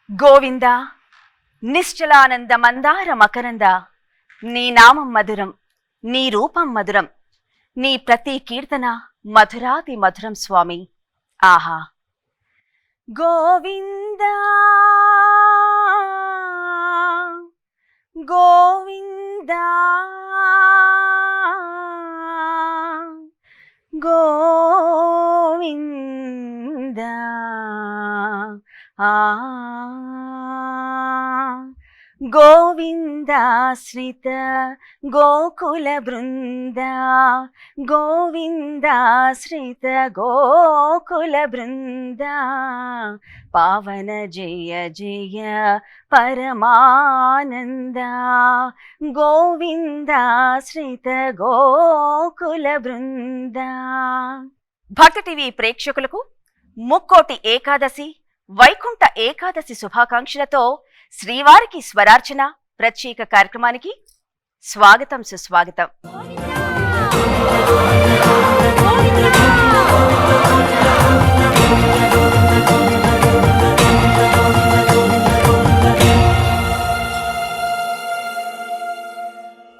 గోవింద నిశ్చలానంద మందార మకరంద, నీ నామం మధురం, నీ రూపం మధురం, నీ ప్రతి కీర్తన మధురాతి మధురం స్వామి. ఆహా! గోవింద గోవింద గోవింద గోవిందాశ్రిత గోకుల బృంద, గోవిందాశ్రిత గోకుల బృంద, పావన జయ జయ పరమానంద, గోవిందాశ్రిత గోకుల బృంద. భక్తి టీవీ ప్రేక్షకులకు ముక్కోటి ఏకాదశి, వైకుంఠ ఏకాదశి శుభాకాంక్షలతో శ్రీవారికి స్వరార్చన ప్రత్యేక కార్యక్రమానికి స్వాగతం, సుస్వాగతం.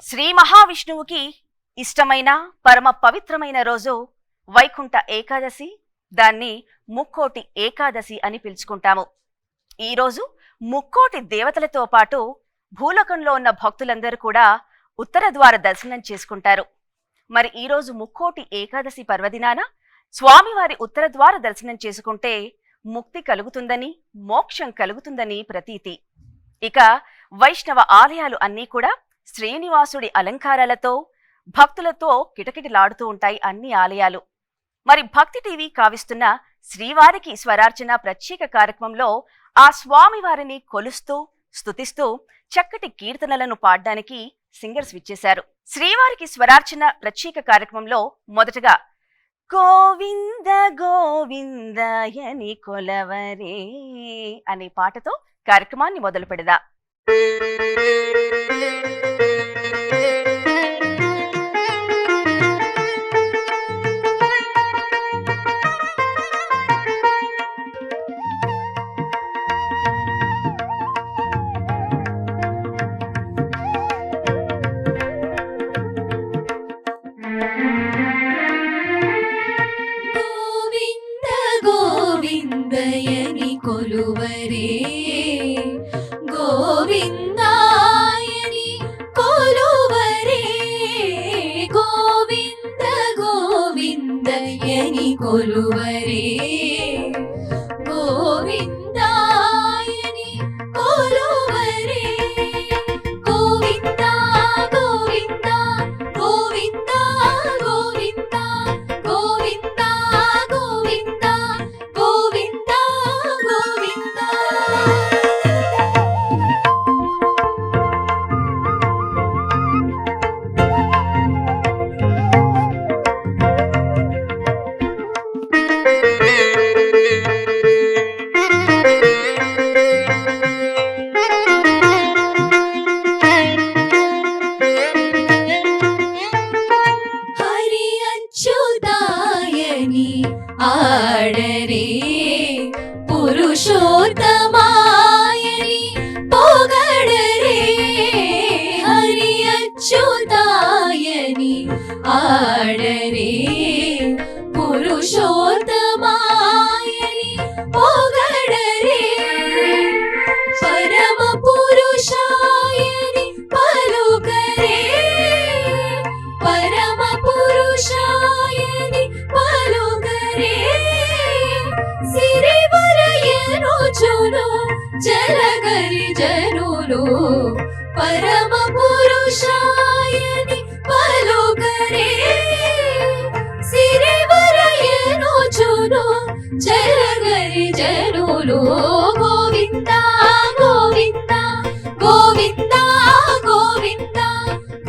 శ్రీ మహావిష్ణువుకి ఇష్టమైన పరమ పవిత్రమైన రోజు వైకుంఠ ఏకాదశి. దాన్ని ముక్కోటి ఏకాదశి అని పిలుచుకుంటాము. ఈరోజు ముక్కోటి దేవతలతో పాటు భూలోకంలో ఉన్న భక్తులందరూ కూడా ఉత్తర ద్వార దర్శనం చేసుకుంటారు. మరి ఈరోజు ముక్కోటి ఏకాదశి పర్వదినాన స్వామివారి ఉత్తర ద్వార దర్శనం చేసుకుంటే ముక్తి కలుగుతుందని, మోక్షం కలుగుతుందని ప్రతీతి. ఇక వైష్ణవ ఆలయాలు అన్నీ కూడా శ్రీనివాసుడి అలంకారాలతో, భక్తులతో కిటకిటలాడుతూ ఉంటాయి అన్ని ఆలయాలు. మరి భక్తి టీవీ కావిస్తున్న శ్రీవారికి స్వరార్చన ప్రత్యేక కార్యక్రమంలో ఆ స్వామివారిని కొలుస్తూ, స్తుతిస్తూ చక్కటి కీర్తనలను పాడడానికి సింగర్స్ విచ్చేశారు. శ్రీవారికి స్వరార్చన ప్రత్యేక కార్యక్రమంలో మొదటగా గోవింద గోవిందయని కొలవరే అనే పాటతో కార్యక్రమాన్ని మొదలు పెడదా. గోవిందయని కొలువరే, గోవిందాయని కొలువరే, గోవింద గోవిందయని కొలువరే, గోవిందాయని కొలువరే, గోవింద గోవింద గోవింద గోవింద గోవింద గోవింద గోవింద గోవింద. హరి అచ్యుతాయని ఆడరే, పురుషోత్తమాయని పొగడరే, హరి అచ్యుతాయని ఆడరే, పురుషోత్తమాయని పొగడరే, పరమ పురుషాయని పలుకరే, పరమ పురుషాయని పలుకరే, సిరివరయనుచును జలగరి జనులు, పరమ పురుషాయని పలుకరే, సిరివరయనుచును జలగరి జనులు, గోవింద గోవింద గోవింద గోవింద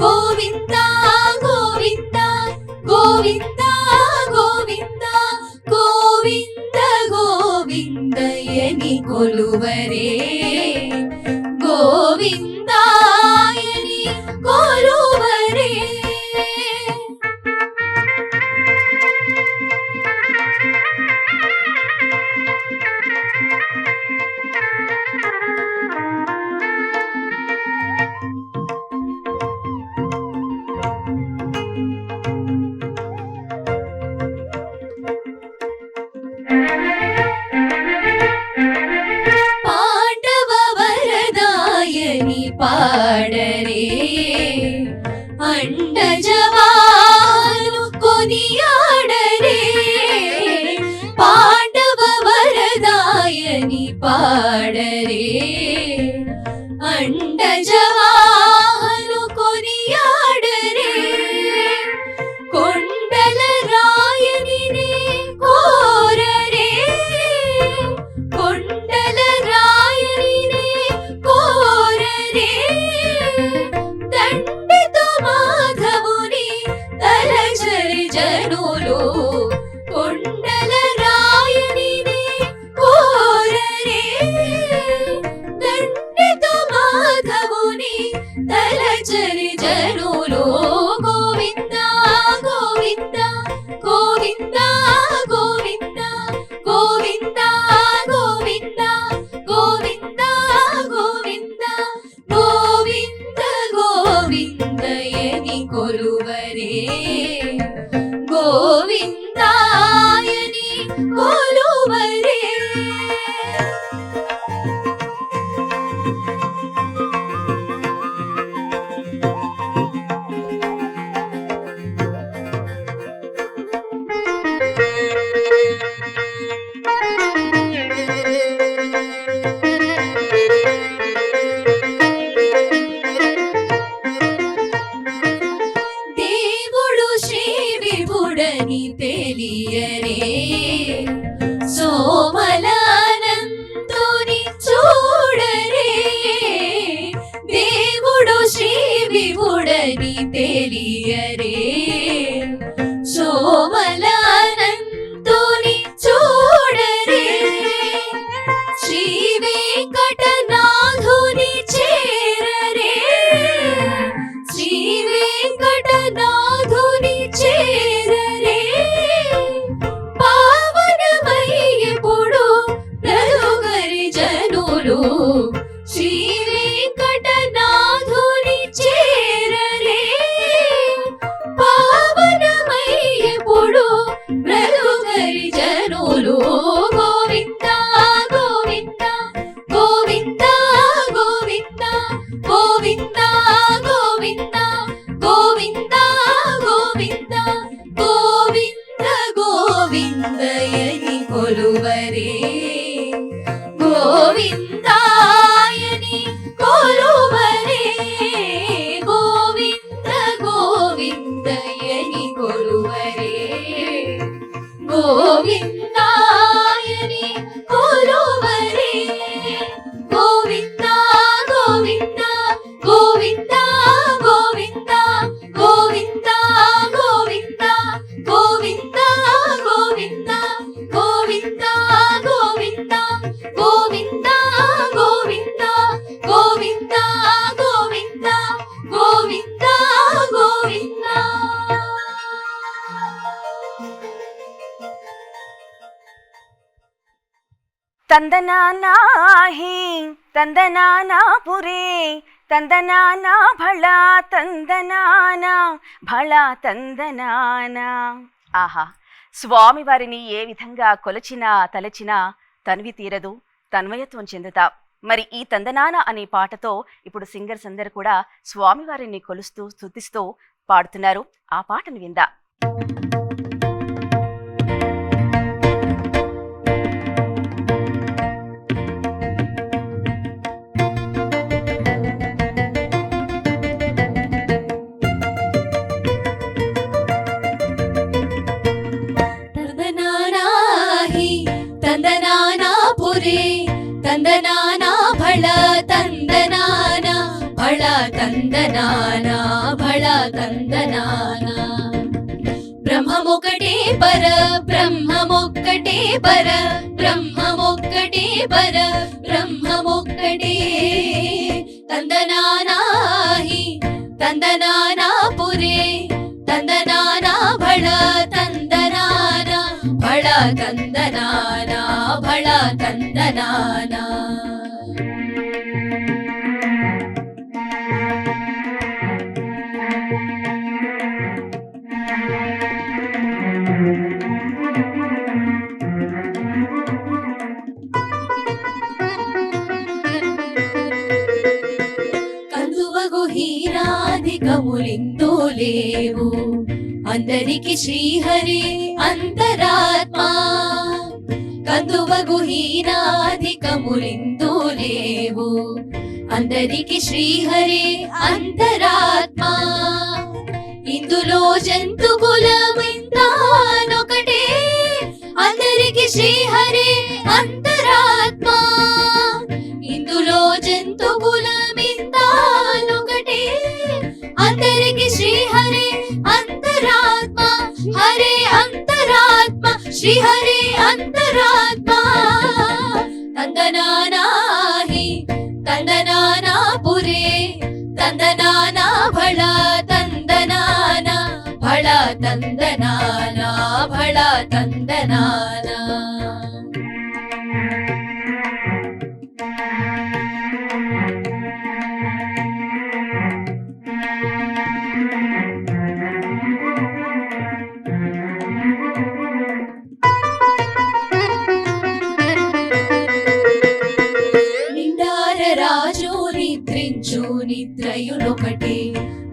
గోవింద అండజవాను కొనియాడరే పాండవ వరదాయని పాడరే అండజవాను కొనియాడరే కొండల రాయనినే కోరరే కొండల రాయనినే కోరరే దండితో మాధవుని తలచరి జనులు కొండల రాయనినే కోరరే దండితో మాధవుని తలచరి జనులు గోవింద గోవింద గోవింద గోవింద గోవింద గోవింద గోవింద గోవింద గోవింద గోవిందయని కొలువరే గోవిందాయని కొలువరే దేవుడు శ్రీ విభుడని తెలియరే సోమలానంతుని చూడరే దేవుడు శ్రీ విభుడని తెలియరే సోమలానంతుని చూడరే శ్రీ వెంకటనాథుని చేరరే శ్రీ వెంకటనాథుని చేరరే పావనమయ్యప్పుడు బ్రతుకరి జనులు శ్రీ వెంకటనాథుని చేరరే పావనమయ్యప్పుడు బ్రతుకరి జనులు గోవింద గోవింద గోవింద గోవింద గోవింద గోవింద గోవింద గోవింద గోవింద గోవిందయని కొలువరే గోవిందాయని కొలువరే గోవింద గోవిందయని కొలువరే గోవిందాయని కొలువరే గోవింద గోవింద గోవింద గోవింద గోవింద గోవింద గోవింద గోవింద గోవింద గోవింద గోవింద గోవింద గోవింద గోవింద గోవింద గోవింద ತಂದನಾನಾಹಿ ತಂದನಾನಾಪುರೇ ತಂದನಾನ ಭಳ ತಂದನಾನ భళ తందనాన. ఆహా, స్వామివారిని ఏ విధంగా కొలచినా తలచినా తనివి తీరదు, తన్మయత్వం చెందుతాం. మరి ఈ తందనాన అనే పాటతో ఇప్పుడు సింగర్స్ అందరూ కూడా స్వామివారిని కొలుస్తూ స్తుతిస్తూ పాడుతున్నారు. ఆ పాటను విందా. ತಂದನಾನಾಪುರೇ ತಂದನಾನ ಭಳ ತಂದನಾನ ಭಳ ತಂದನಾನ ಭಳ ತಂದನಾನ బ్రహ్మమొక్కటే పర బ్రహ్మమొక్కటే పర బ్రహ్మమొక్కటే పర బ్రహ్మమొక్కటే తందనానాహి తందనానాపురే తందనాన భళ తందనాన భళ తందనాన భళ తందనాన. కందువగు హీరాధికము అనేకములిందు లేవు. అందరికి శ్రీహరి అంతరాత్మా కందువగు హీనాధికములిందు లేవు. అందరికి శ్రీహరి అంతరాత్మా ఇందులో జంతు కులమింతానొకటే. అందరికి శ్రీహరి అంతరాత్మా ఇందులో జంతు కులమింతానొకటే. అందరికి శ్రీహరి అంతరాత్మా హరే అంతరాత్మ శ్రీహరి అంతరాత్మా. తందనానాహి తందనానా పురే తందనానా భళ తందనానా భళ తందనానా భళ తందనానా. నిద్రించు నిద్రయునొకటే.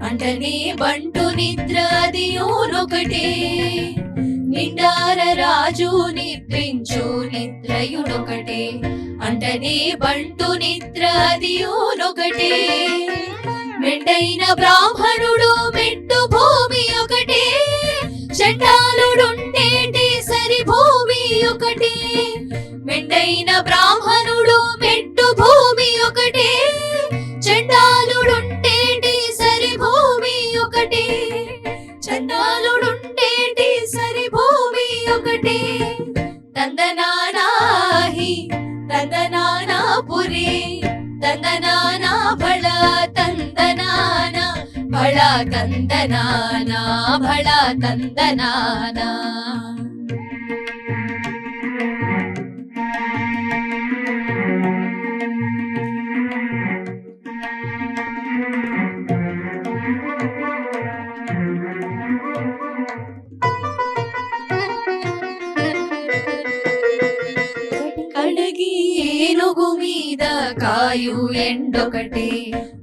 అంటనే బంటు నిద్ర అదియునొకటే. నిండార రాజు నిద్రించు నిద్రయునొకటే. అంటనే బంటు నిద్ర అదియునొకటే. మెండైన బ్రాహ్మణుడు మెట్టు భూమి ఒకటే. చండాలుడుండేటి సరి భూమి ఒకటే. మెండైన బ్రాహ్మణుడు మెట్టు భూమి ఒకటే. చండాలుడుండేటి సరి భూమి ఒకటే. చండాలుడుండేటి సరి భూమి ఒకటే. తందనానాహి తందనానా పురే తందనానా భళ తందనానా భళ తందనానా భళ తందనానా. ఏనుగు మీద కాయు ఎండొకటే.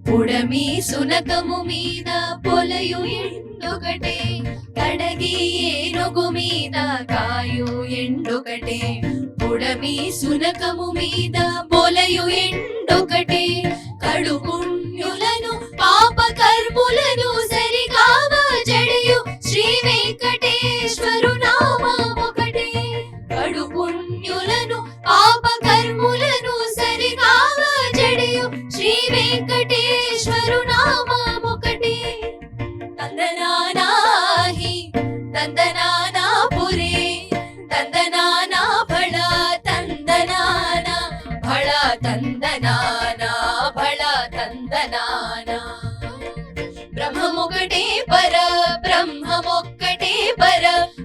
పుడమి సునకము మీద పొలయు ఎండొకటే. కడగి ఏనుగు మీద కాయు ఎండొకటే. పుడమి సునకము మీద పొలయు ఎండొకటే. కడుపుణ్యులను పాప కర్ములను సరిగావ జడయు శ్రీ వెంకటేశ్వరు నామమొకటే. కడుపుణ్యులను పాప కర్ములను సరిగావ జడయు శ్రీ వెంకటేశ్వరు నామమొకటే. తందనానాహి తందనానా పురే తందనానా భళ తందనానా భళ తందనానా భళ తందనానా. బ్రహ్మమొకటే పర బ్రహ్మమొక్కటే పర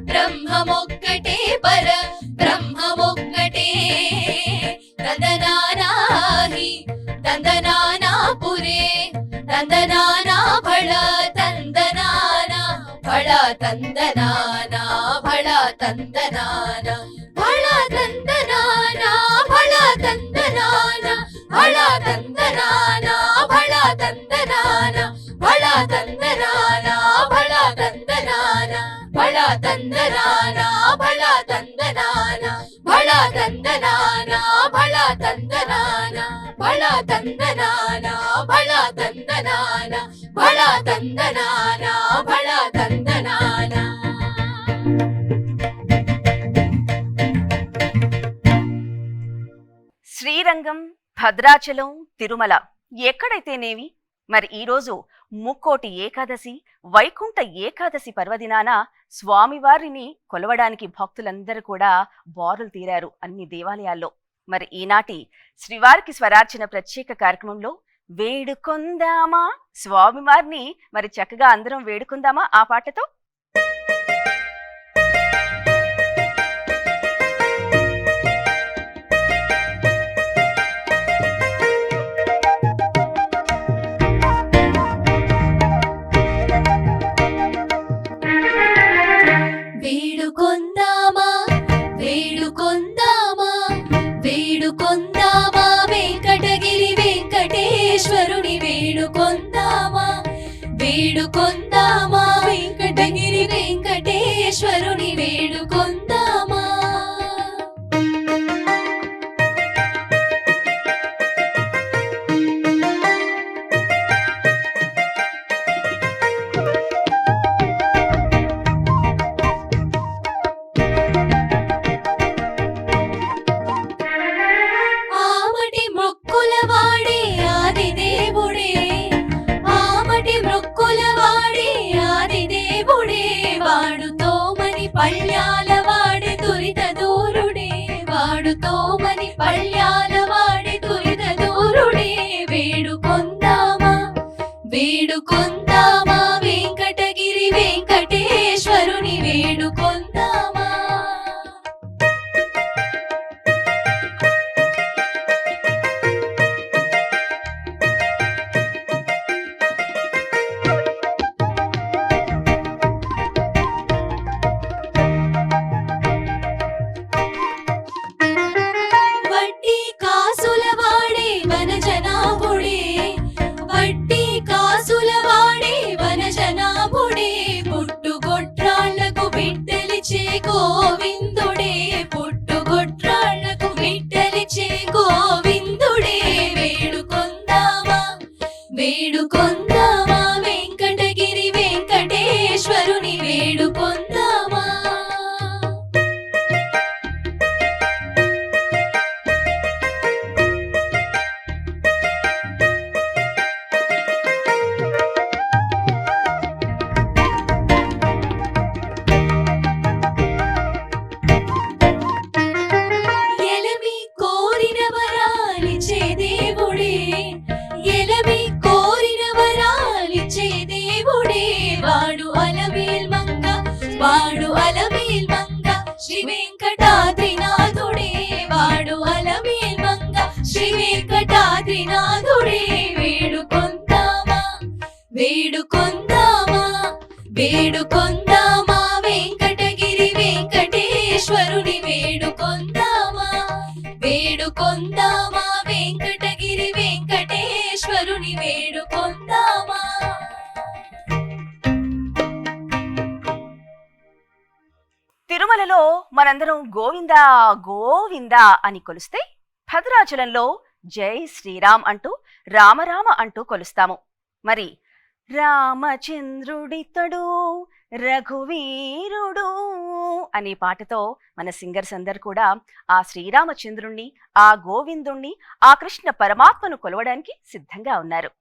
బ్రహ్మమొక్కటే పర బ్రహ్మమొక్కటే. తందనానాహి తందనానా పురే తందనానా భళ తందనానా భళ తందనానా భళ తందనానా భళ తందనానా భళ తందనానా భళ తందనానా భళ తందనానా భళ తందనానా భళ తందనానా భళ తందనానా భళ తందనానా భళ తందనానా భళ తందనానా భళ తందనానా భళ తందనానా భళ తందనానా భళ తందనానా. శ్రీరంగం, భద్రాచలం, తిరుమల ఎక్కడైతేనేవి, మరి ఈరోజు ముక్కోటి ఏకాదశి, వైకుంఠ ఏకాదశి పర్వదినాన స్వామివారిని కొలవడానికి భక్తులందరూ కూడా బారులు తీరారు అన్ని దేవాలయాల్లో. మరి ఈనాటి శ్రీవారికి స్వరార్చన ప్రత్యేక కార్యక్రమంలో వేడుకొందామా స్వామివారిని, మరి చక్కగా అందరం వేడుకుందామా ఆ పాటతో. వేడుకొందామా వేడుకొందామా వేడుకొందామా వెంకటగిరి వెంకటేశ్వరుని వేడుకొందామా వేడుకొందామా వేడుకొందామా వెంకటగిరి వెంకటేశ్వరుని వేడుకొందామా. ఆమటి మొక్కుల వాడే ఆది దేవుడే, ఆమటి మొక్కుల వాడే ఆది దేవుడే, వాడుతోమని పళ్ళ్యాల వాడే దురిత దూరుడే, వాడుతోమని పళ్ళ్యాల వాడే దురిత దూరుడే. వేడుకొందామా వేడుకొందామా వెంకటగిరి వెంకటేశ్వరుని వేడుకొందామా. వడ్డీ కాసుల వాడే వనజనాభుడే, వడ్డీ కాసుల వాడే వనజనాభుడే, పుట్టుగొట్రాళ్లకు బిడ్డలిచే గోవిందుడే, పుట్టుగొట్రాళ్లకు బిడ్డలిచే గోవిందుడే. వేడుకొందామా వేడుకొందామా వెంకటగిరి వెంకటేశ్వరుని వేడుకొందామా. ఎలమి కోరిన వరాలిచ్చే దేవుడే, ఎలమి కోరిన వరాలిచ్చే దేవుడే, వాడు అలమేల్ మంగ, వాడు అలమేల్ మంగ శ్రీ వెంకటాద్రినాథుడే, వాడు అలమేల్ మంగ శ్రీ వెంకటాద్రినాథుడే. వేడుకొందామా వేడుకొందామా వేడుకొందామా వెంకటగిరి వెంకటేశ్వరుని వేడుకొందామా, వేడుకొందామా వెంకటగిరి వెంకటేశ్వరుని వేడుకొందామా. తిరుమలలో మనందరం గోవిందా గోవిందా అని కొలిస్తే, భద్రాచలంలో జై శ్రీరామ్ అంటూ రామరామ అంటూ కొలుస్తాము. మరి రామచంద్రుడితడు రఘువీరుడు అనే పాటతో మన సింగర్స్ అందరు కూడా ఆ శ్రీరామచంద్రుణ్ణి, ఆ గోవిందుణ్ణి, ఆ కృష్ణ పరమాత్మను కొలవడానికి సిద్ధంగా ఉన్నారు.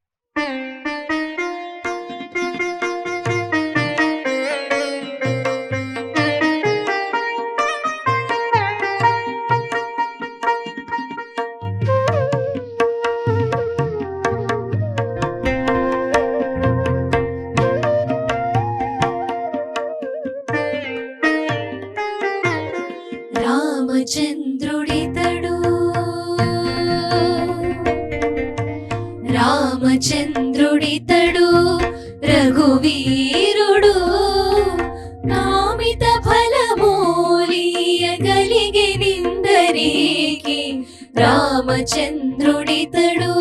రామచంద్రుడితడు రామచంద్రుడితడు రఘువీరుడు, కామిత ఫలమూలియగలిగెనిందరికి. రామచంద్రుడితడు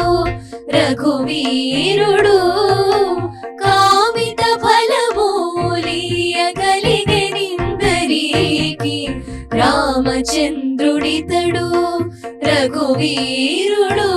రఘువీరుడు, కామిత ఫలమూలియగలిగెనిందరికి. రామచంద్రుడితడు రఘువీరుడు.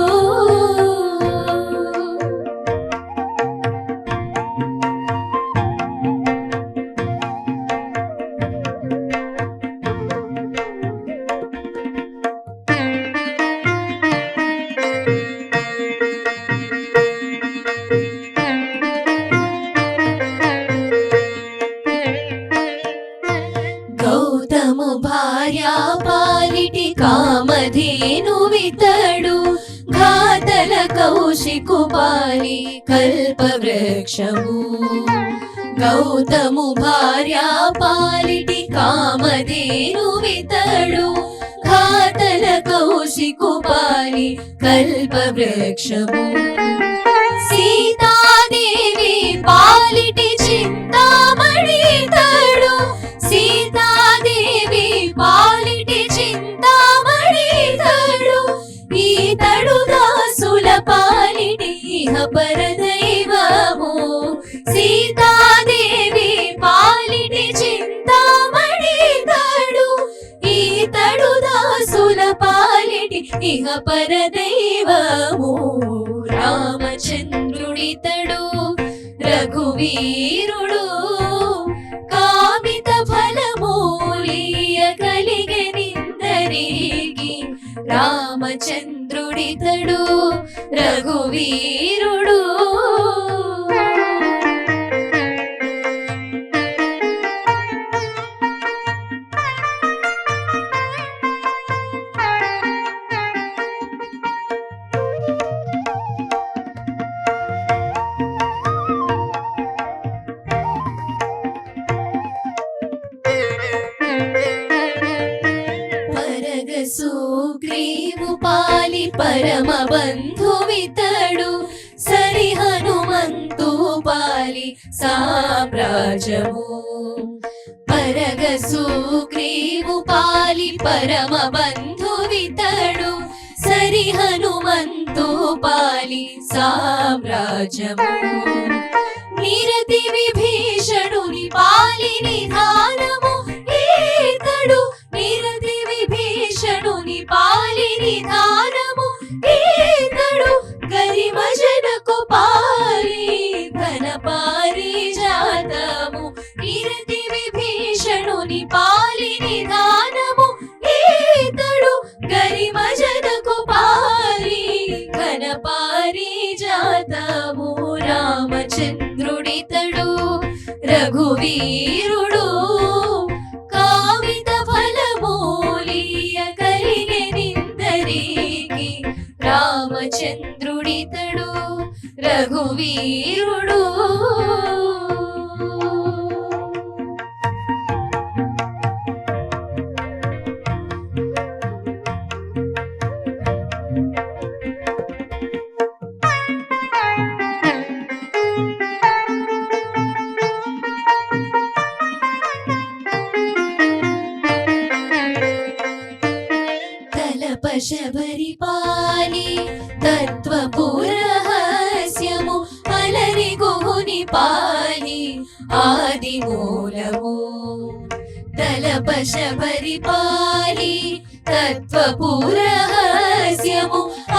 గౌతము భార్యా పాలిటి కామధేనువితడు, ఘాతల కౌశికుపాలి కల్పవృక్షము. గౌతము భార్యా పాలిటి కామధేనువితడు, ఘాతల కౌశికుపాలి కల్పవృక్షము. సీతాదేవి పాలిటి చింతామణితడు, సీతాదేవి పాలిటి చింతామణితడు. ఈతడు దాసుల పాలిటి ఇహ పరదైవము, సీతా ఇహ పరదైవము రామచంద్రుడితడు రఘువీరుడు కామిత ఫలమూలియ కలిగెనిందరికి రామచంద్రుడితడు రఘువీరుడు సుగ్రీవు పాలి పరమ బంధువితడు సరి హనుమంతు పాలి సామ్రాజ్యము పరగ సుగ్రీవు పాలి పరమ బంధువితడు సరి హనుమంతు పాలి సామ్రాజ్యము నిరతి విభీషణుని పాలి నిధానము ఈతడు నిరతి విభీషణుని పాలి నిధానము ఈతడు గరిమ జనకు పాలి ఘన పారిజాతము నిరతి విభీషణుని పాలి నిధానము ఈతడు గరిమ జనకు పాలి ఘన పారిజాతము రామచంద్రుడితడు రఘువీరుడు కామిత ఫలమూలియ కలిగెనిందరికి రామచంద్రుడితడు రఘువీరుడు శబరి పాలి తత్వపురహస్యము అలరి గుహుని పాలి ఆది మూలము తలప శబరి పాలి తత్వపురహస్యము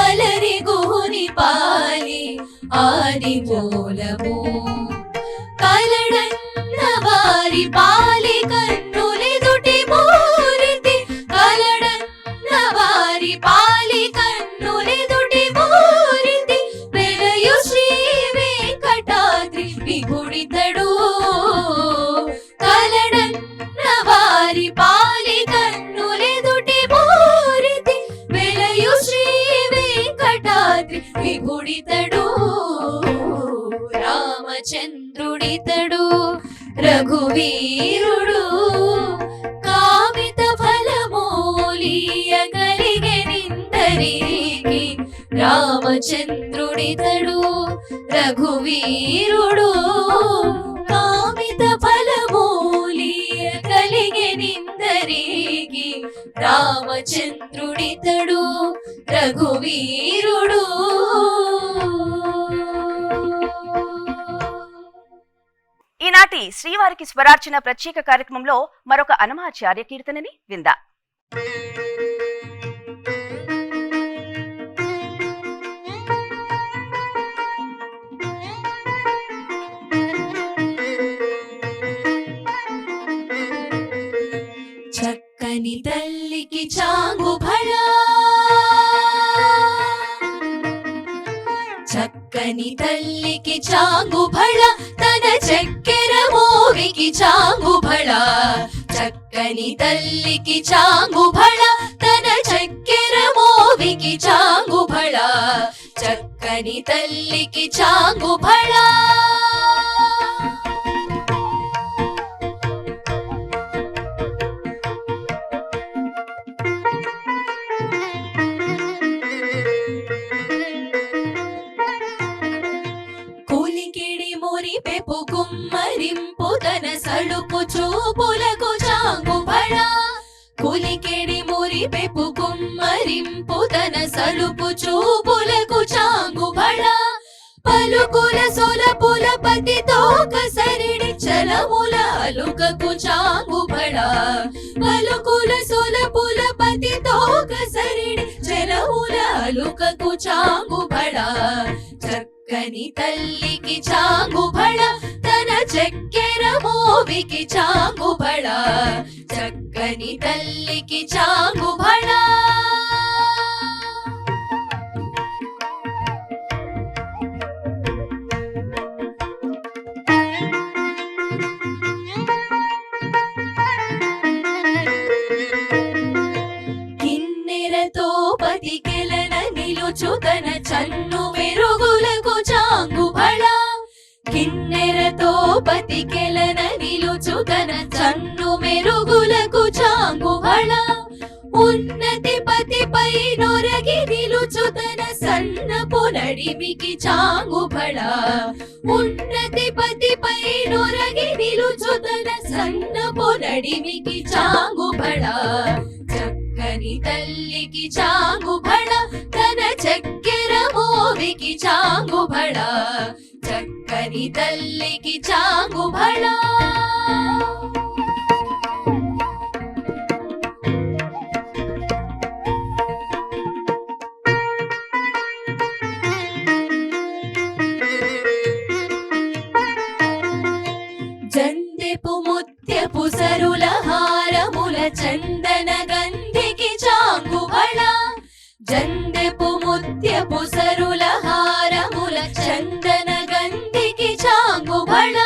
అలరి గుహుని పాలి ఆది మూలము కలడన్న వారి పాలి కన్నులెదుటి మూరితి కలడన్న వారి పాలి కన్నులెదుటి మూరితి వెలయు శ్రీ వెంకటాద్రి విగుడితడు కలడన్న వారి పాలి కన్నులెదుటి మూరితి వెలయు శ్రీ వెంకటాద్రి విగుడితడు రామచంద్రుడితడు రఘువీరుడు కామిత ఫలమూలియ కలిగెనిందరికి రామచంద్రుడితడు రఘువీరుడు కామిత ఫలమూలియ కలిగెనిందరికి రామచంద్రుడితడు రఘువీరుడు ఈనాటి శ్రీవారికి స్వరార్చన ప్రత్యేక కార్యక్రమంలో మరొక అనమాచార్య కీర్తనని విందా. చక్కని తల్లికి చాంగు భళ చక్కని తల్లికి చాంగు భళ తన చక్కెర మోవికి చాంగు భళ చక్కని తల్లికి చాంగు భళ తన చక్కెర మోవికి చాంగు భళ చక్కని తల్లికి చాంగు భళ పెపు కుమ్మరింపు తన సడుపు చూపులకు చాంగు భళ కులికెడి మురి పెపు కుమ్మరింపు తన సడుపు చూపులకు చాంగు భళ పలుకుల సొలపుల పతితో కసరిడి చలముల అలుకకు చాంగు భళ పలుకుల సొలపుల పతితో కసరిడి చలముల చాంగుబళ చక్కని తల్లికి చాంగుబళ తన చక్కెర మోవికి చాంగుబళ చక్కని తల్లికి చాంగుబళ కిన్నెరతో పతికెలన నిలుచు తన చన్ను మెరుగులకు చాంగుబళ కిన్నెరతో పతికెలన నిలుచు తన చన్ను మెరుగులకు చాంగుబళ ఉన్నతి పతిపై నొరగి నిలుచు తన సన్నపు నడిమికి చాంగుబళ ఉన్నతి పతిపై నొరగి నిలుచు తన సన్నపు నడిమికి చాంగుబళ చక్కని తల్లికి చాంగుబళ తన చక్కెర మోవికి చాంగుబళ చక్కని తల్లికి చాంగుబళ జందెపు ముత్యపు సరుల హారముల చందన గంధికి చాంగుబళ జందెపు ముత్యపు సరుల హారముల చందన గంధికి చాంగుబళ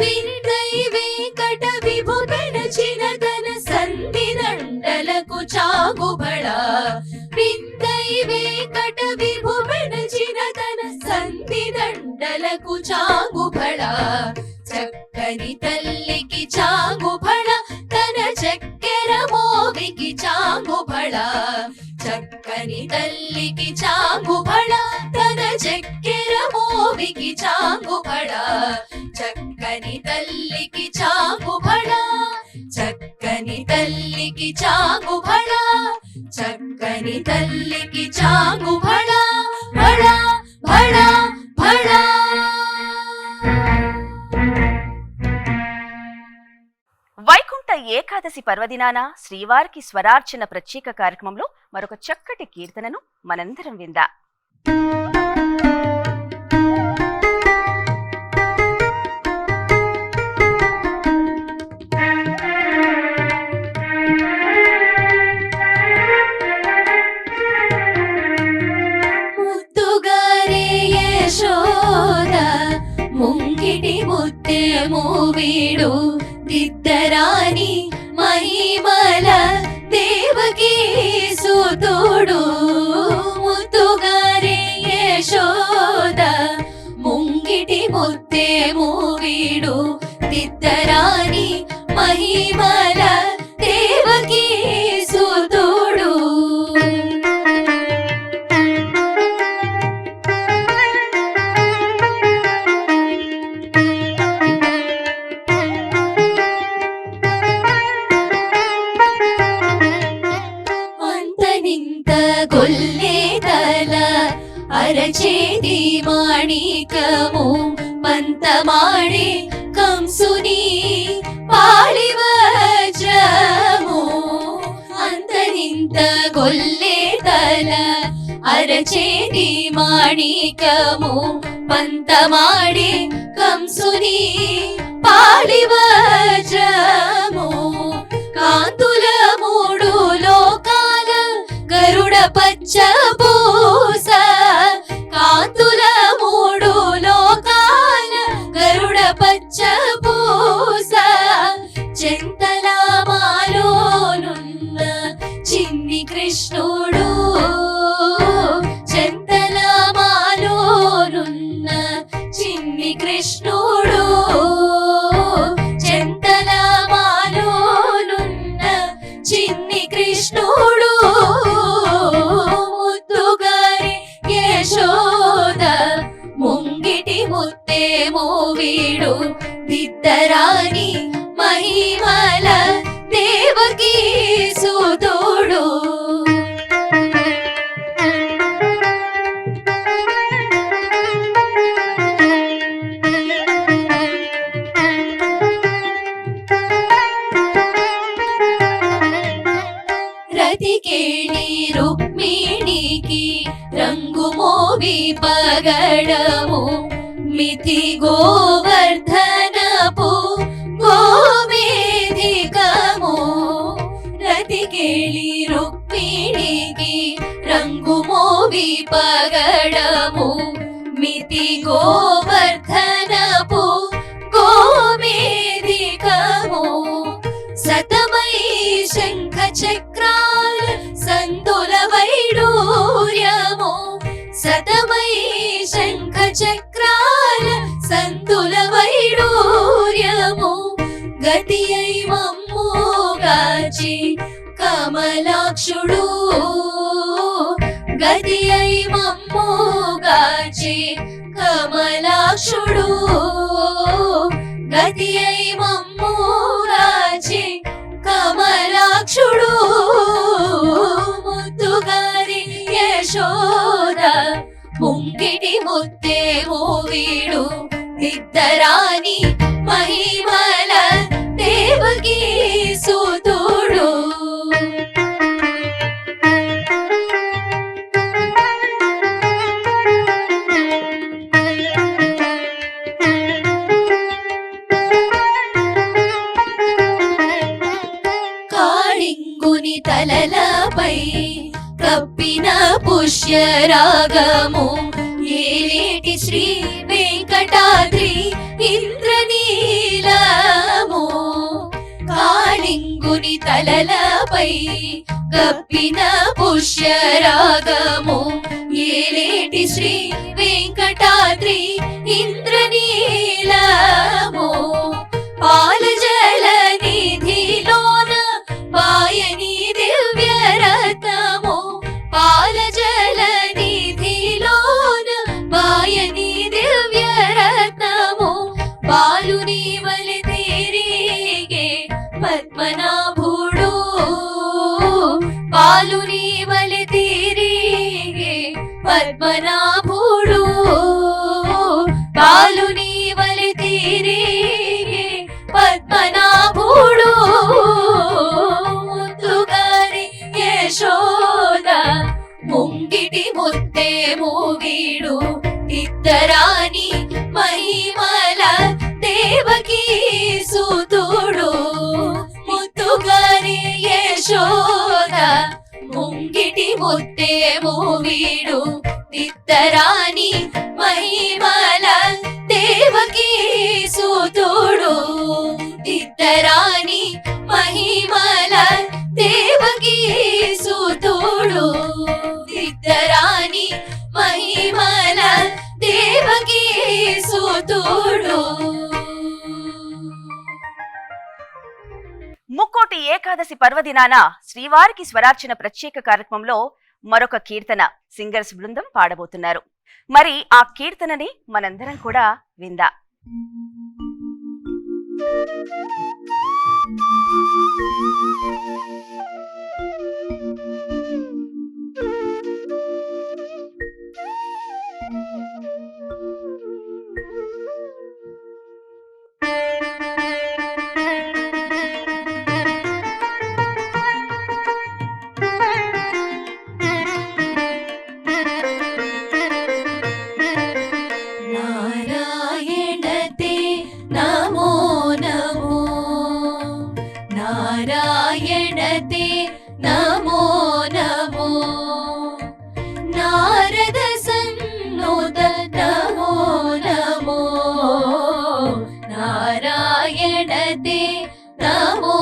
విందై వెంకట విభు పెనచిన తన సంధి దండలకు చాంగుబళ విందై వెంకట విభు పెనచిన తన సంధి దండలకు చాంగుబళ చక్కని తల్లికి చాంగుబళ తన చక్కెర మోవికి చాంగుబళ చక్కని తల్లికి చాంగుబళ తన చక్కెర మోవికి చాంగుబళ చక్కని తల్లికి చాంగుబళ చక్కని తల్లికి చాంగుబళ చక్కని తల్లికి చాంగుబళ బళ బళ బళ వైకుంఠ ఏకాదశి పర్వదినాన శ్రీవారికి స్వరార్చన ప్రత్యేక కార్యక్రమంలో మరొక చక్కటి కీర్తనను మనందరం విందా. ముద్దుగారే యశోద ముంగిటి ముత్తేమో వీడు దిద్దరాని మహిమల దేవకీ సుతుడు ముద్దుగారే యశోద ముంగిటి ముత్తేమో వీడు దిద్దరాని మహిమల దేవకీ సుతుడు గొల్లేతల అరచేది మాణికము పంతమాడి కంసుని పాళివజ్రము అంతనింత గొల్లేతల అరచేది మాణికము పంతమాడి కంసుని పాళివజ్రము కాంతుల మూడు లోకాల గరుడ పచ్చ పూస కాంతుల మూడు లోకాల గరుడ పచ్చ పూస చెంతలా మాలోనున్న చిన్ని కృష్ణుడు చెంతలా మాలోనున్న చిన్ని కృష్ణుడు చెంతలా మాలోనున్న చిన్ని కృష్ణుడు ముద్దుగారి యశోద ముంగిటి ముత్తేమో వీడు దిద్దరాని మహిమల దేవకీ సుతుడు రతికేళి రుక్మిణికి రంగు మిథి గోవర్ధనపు గోమేధికము రతికేళి రుక్మిణికి రంగు మోవి పగడము మిథి గోవర్ధనపు గోమేధికము సతమై శంఖ చక్రాల సందుల వైడూర్యము సతమై శంఖ చక్రాల సందుల వైడూర్యము గతి అయి మమ్ముగాచి కమలాక్షుడు గతి అయి మమ్ముగాచి కమలాక్షుడు గతి అయి మమ్ముగాచి కమలాక్షుడు ముద్దుగారి యశోద ముంగిటి ముత్తేమో వీడు ఇద్దరాని మహిమల దేవకీ సూతుడు కాళింగుని తలలపై కప్పిన పుష్యరాగము ఏలేటి శ్రీ వెంకటాద్రి ఇంద్రనీలము కాళింగుని తలలపై కప్పిన పుష్యరాగము ఏలేటి శ్రీ వెంకటాద్రి ఇంద్రనీలము పాలజల నిధిలోన పాయని దివ్య రత్నము పాలజల నిధిలోన పాయని దివ్య రత్నము బాలుని వలె తిరిగే పద్మనాభుడు బాలుని వలె తిరిగే పద్మనాభుడు బాలుని వలె తిరిగే పద్మనాభుడు ముద్దుగారి యశోద ముంగిటి ముత్తేమో వీడు ఇద్దరాని మహిమల దేవకీ సూతుడు ముద్దుగారి యశోద ముంగిటి ముత్తేమో వీడు ఇద్దరాని మహిమల దేవకీ సూతుడు ఇద్దరాని మహిమల దేవకీ సూతుడు ఇద్దరాని మహిమల దేవకీ సూతుడు ముక్కోటి ఏకాదశి పర్వదినాన శ్రీవారికి స్వరార్చన ప్రత్యేక కార్యక్రమంలో మరొక కీర్తన సింగర్స్ బృందం పాడబోతున్నారు. మరి ఆ కీర్తనని మనందరం కూడా విందా. నారాయణతే నమో నమో నారాయణతే నమో నమో నారద సన్నుత నమో నమో నారాయణతే నమో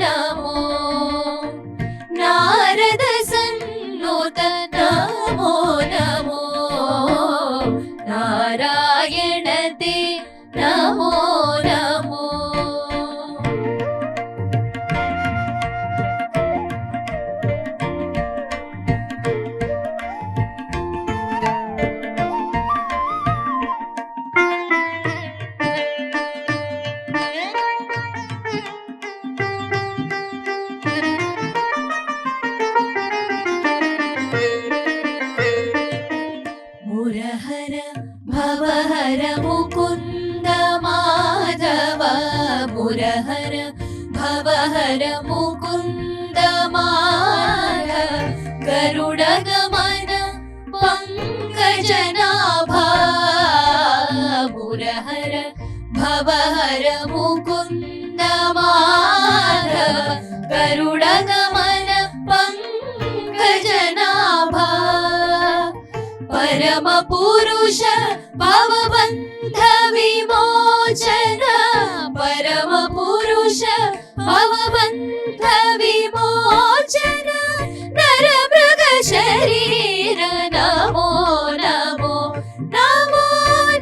నమో నారద సన్నుత నమో నమో నారాయణతే నమో నమో మురహర భవహర ముకుంద మాధవ మురహర భవహర ముకుంద మాధవ గరుడ గమన పంకజనాభ మురహర भवहर मुकुन्द माधव गरुडगमन पङ्कजनाभा परम पुरुष भवबन्ध विमोचन परम पुरुष भवबन्ध विमोचन नरमृग शरीर नमो नमो नमो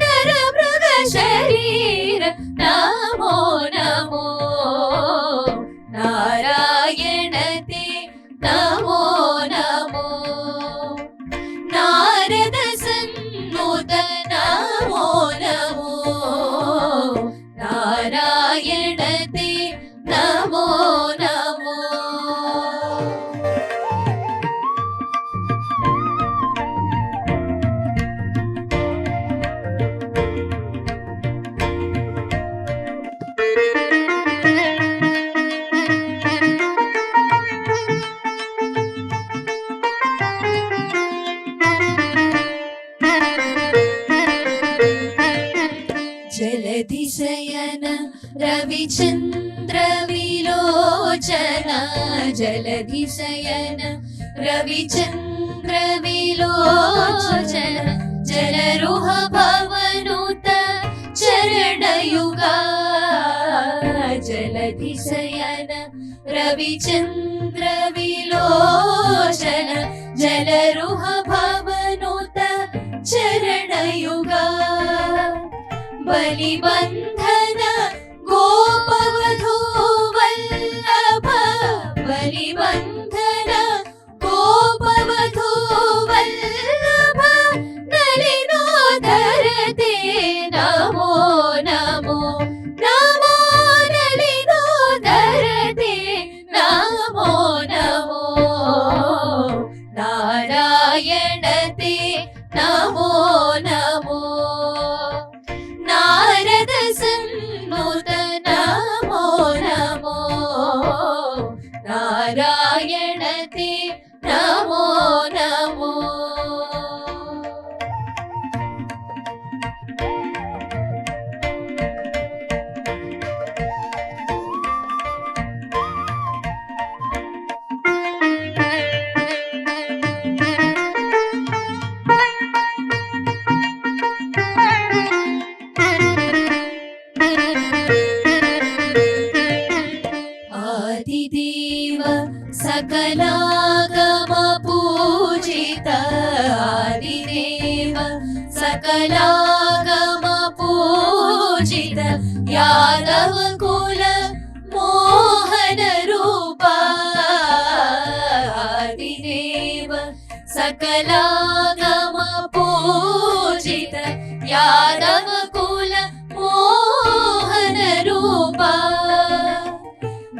नरमृग शरीर नमो नमो नारायण ते नमो नमो नारद सन्नुत नमो नमो नारायण ते नमो नमो जलधिशयन रविचन्द्र विलोचन जलधिशयन रविचन्द्र विलोचन जलरुह भवनुत चरणयुगा जलधिशयन रविचन्द्र विलोचन जलरुह भवनुत चरणयुगा बलिबन्धन गोपवधू वल्लभ बलिबन्धन गोपवधू वल्लभ नलिनोदर ते नमो नमो नमो नलिनोदर ते नमो नमो नारायण ते नमो नमो नारद सन्नुत नमो नमो नारायण ते नमो नमो आदिदेव सकलागम पूजित आदिदेव सकलागम पूजित यादव कुल मोहन रूपा आदिदेव सकलागम पूजित यादव कुल मोहन रूपा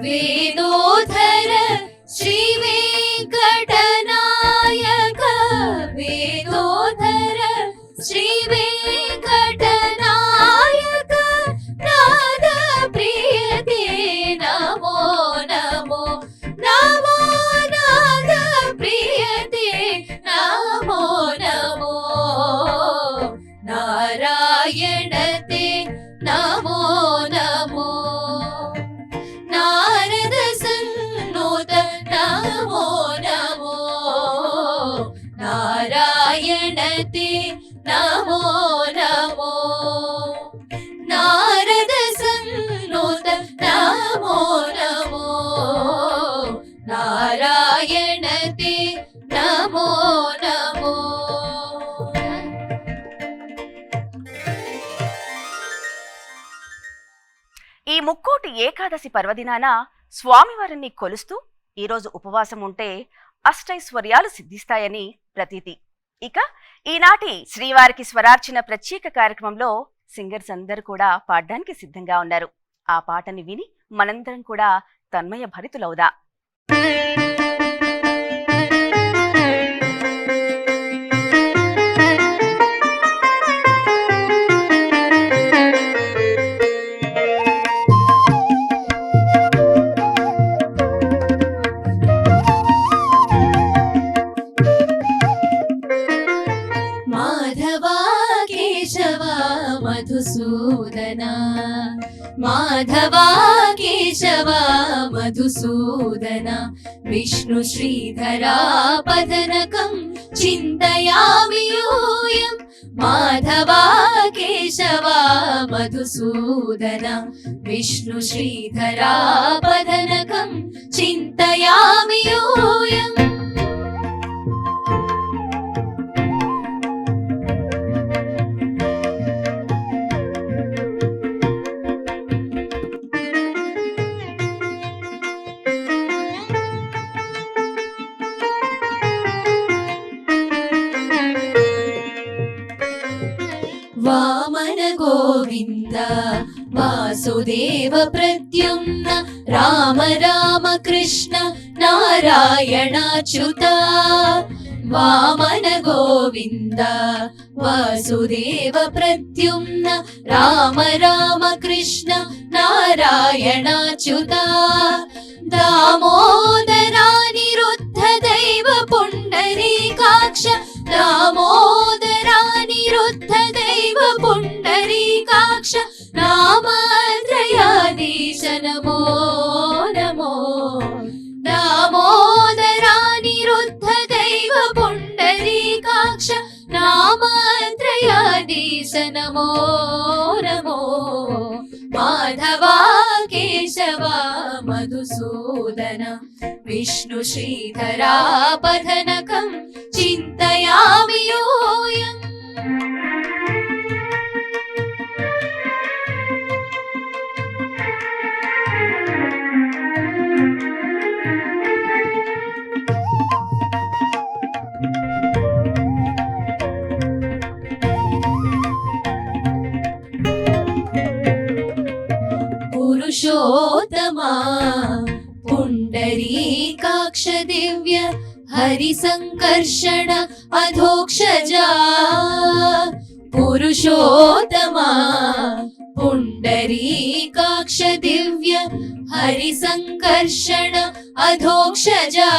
वेदोधर श्री वेंकटनायक वेदोधर श्री वेंकटनायक नाद प्रिय ते नमो नमो नमो नाद प्रिय ते नमो नमो नारायण ते नमो नमो नारद सन्नुत नमो नमो नारायण ते नमो नमो नारद सन्नुत नमो नमो नारायण ते नमो नमो ఈ ముక్కోటి ఏకాదశి పర్వదినాన స్వామివారిని కొలుస్తూ ఈరోజు ఉపవాసం ఉంటే అష్టైశ్వర్యాలు సిద్ధిస్తాయని ప్రతీతి. ఇక ఈనాటి శ్రీవారికి స్వరార్చన ప్రత్యేక కార్యక్రమంలో సింగర్స్ అందరూ కూడా పాడడానికి సిద్ధంగా ఉన్నారు. ఆ పాటని విని మనందరం కూడా తన్మయ భరితులవుదా. माधवा केशवा मधुसूदना మాధవా కేశవా మధుసూదన విష్ణు శ్రీధరా పదనకం చింతయామి యూయం మాధవా కేశవా మధుసూదన విష్ణు శ్రీధరా పదనకం చింతయామి యూయం వామన గోవింద వాసుదేవ ప్రద్యుమ్న రామ రామ కృష్ణ నారాయణాచ్యుత వామన గోవింద వాసుదేవ ప్రద్యుమ్న రామ రామ కృష్ణ నారాయణాచ్యుత దామోదరానిరుద్ధ దైవ పుండరీకాక్ష దామోదరానిరుద్ధ దైవ పుండరీకాక్ష నామత్రయాధీశ నమో నమో దామోదరానిరుద్ధ దైవ పుండరీకాక్ష నామత్రయాధీశ నమో నమో మాధవా కేశవా మధుసూదన విష్ణు శ్రీధరా పదనకం చింతయామి యూయం పురుషోత్తమా పుండరీకాక్ష దివ్య హరి సంకర్షణ అధోక్షజా పురుషోత్తమా పుండరీకాక్ష దివ్య హరి సంకర్షణ అధోక్షజా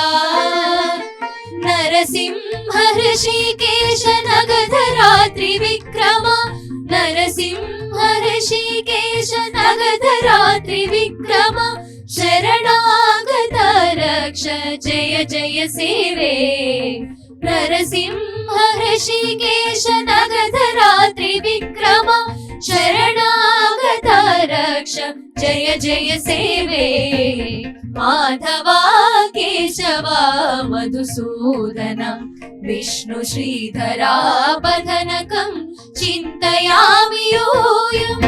నరసింహ హృషికేశ నగధరా త్రివిక్రమ నరసింహ హృషికేశ నగధరా త్రివిక్రమ శరణాగత రక్ష జయ జయ సేవే నరసింహ హృషికేశ నగధరా త్రివిక్రమ శరణాగత రక్ష జయ జయ సేవే మాధవా కేశవా మధుసూదన విష్ణు శ్రీధరా పదనకం చింతయామి యూయం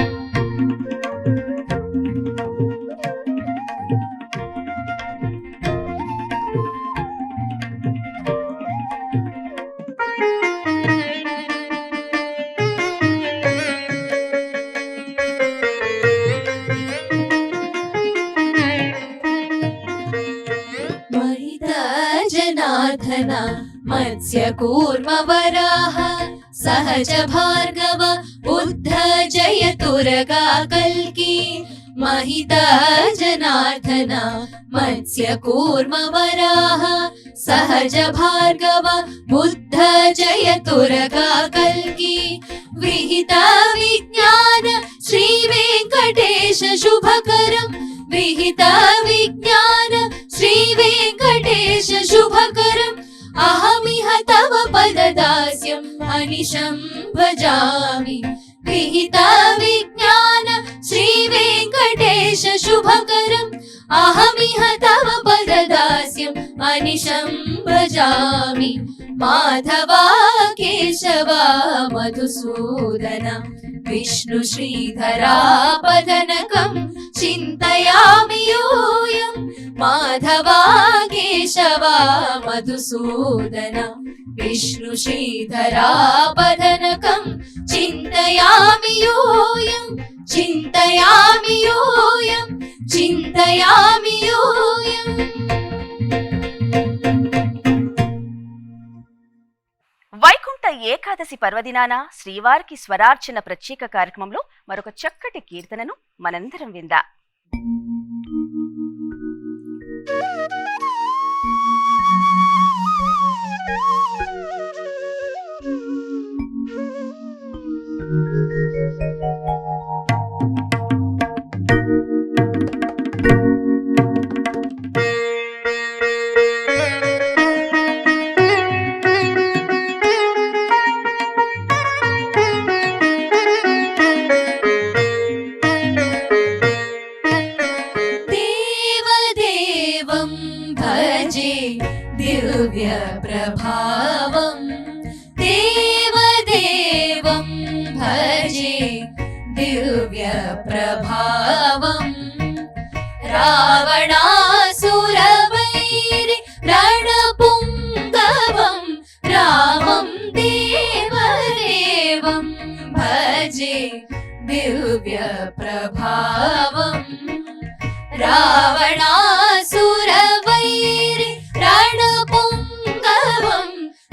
జనార్దన మత్స్య కూర్మ వరాహ సహజ భార్గవ బుద్ధ జయ తురగా కల్కి మహిత జనార్దన మత్స్య కూర్మ వరాహ సహజ భార్గవ బుద్ధ జయ తురగా కల్కి విహిత విజ్ఞాన శ్రీ వెంకటేశ శుభకరం విహిత విజ్ఞాన శ్రీ వెంకటేశ శుభకరం అహమిహ తవ పదదాస్యం అనిశం భజామి విహిత విజ్ఞాన శ్రీ వెంకటేశ శుభకరం అహమిహ తవ పదదాస్యం అనిశం భజామి మాధవా కేశవా మధుసూదన విష్ణు శ్రీధరా పదనకం చింతయామి యూయం మాధవా కేశవా మధుసూదన విష్ణు శ్రీధరా పదనకం చింతయామి యూయం చింతయామి యూయం చింతయామి యూయం. వైకుంఠ ఏకాదశి పర్వదినాన శ్రీవారికి స్వరార్చన ప్రత్యేక కార్యక్రమంలో మరొక చక్కటి కీర్తనను మనందరం విందా. रावणासुरवैरि रणपुङ्गवं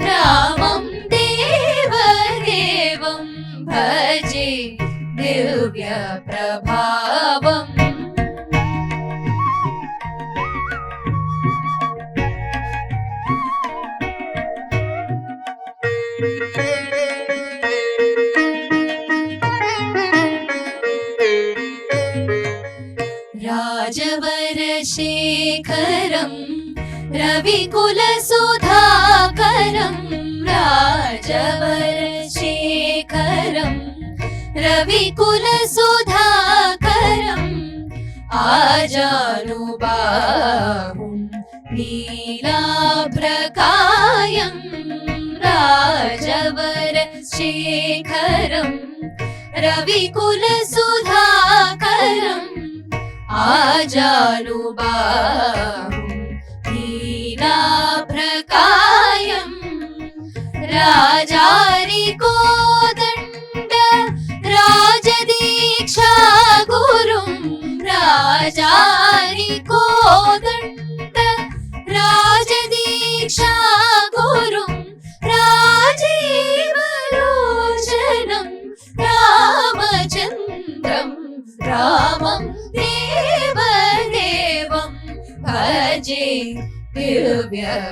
रामं देवदेवं भजे दिव्यप्रभावम् राजवरशेखरं रविकुलसुधाकरं राजवरशेखरं रविकुलसुधाकरम् आजानुबाहुं नीलाभ्रकायं राजवरशेखरं रविकुलसुधाकरम् आजानुबाहुं नीलाभ्रकायं राजारिकोदण्ड राजदीक्षा गुरुं राजारिकोदण्ड राजदीक्षा गुरुं राजीवलोचनं रामचन्द्रं रामं देवदेवं भजे दिव्यप्रभावम्